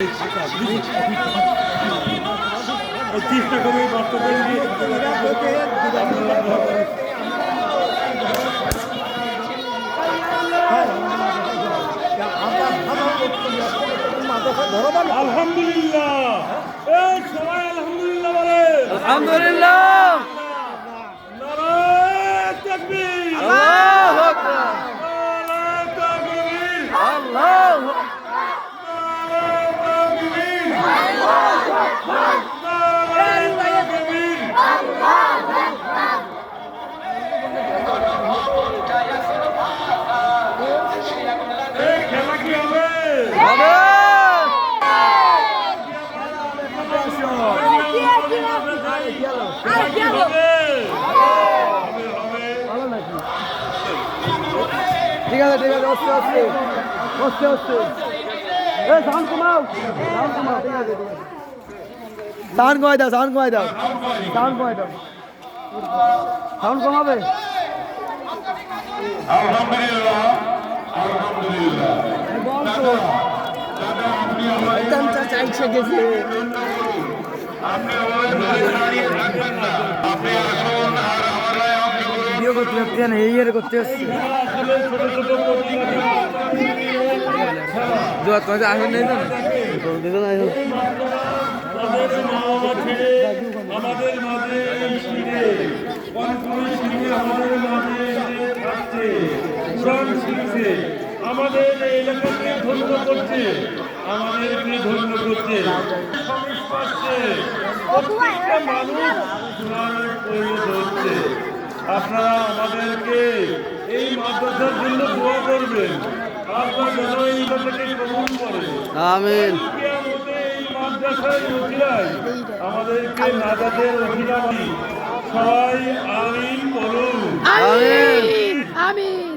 চেষ্টা করে আলহামদুলিল্লাহ, সবাই আলহামদুলিল্লাহ বলে। আলহামদুলিল্লাহ, নারায়ে তাকবীর, আল্লাহু আকবার, নারায়ে তাকবীর, আল্লাহু খেলা কি হবে? ঠিক আছে, ঠিক আছে, অস্তে অস্তে অস্তে অস্তে সাউন্ড কমাও, সাউন্ড কমাও, ঠিক আছে, ঠিক আছে, সাউন্ড কমাই দাও, সাউন্ড কমাই দাও, সাউন্ড কমাই দাও, সাউন্ড কমাবে। আলহামদুলিল্লাহ, আলহামদুলিল্লাহ। চাইছে গেছে ভিডিও করতে হচ্ছে না, এই ইয়ে করতে হচ্ছে। আসেন নেই আমাদের মাঝে আমাদের মাঝে থাকছে, কোরআন শিখছে, আমাদের এলাকাকে ধন্য করছে, আমাদেরকে ধন্য করছে, সমাজ পাচ্ছে, প্রত্যেকটা মানুষ কোরআনের পরিণত হচ্ছে। আপনারা আমাদেরকে এই মাদ্রাসার জন্য দোয়া করবেন, আপনারা যেন এই মাদ্রাসাকে কবুল করেন। আমিন। এই মাদ্রাসার ওসিলায় আমাদেরকে নাজাতের ওসিলা সবাই আমিন বলুন। আমিন, আমিন।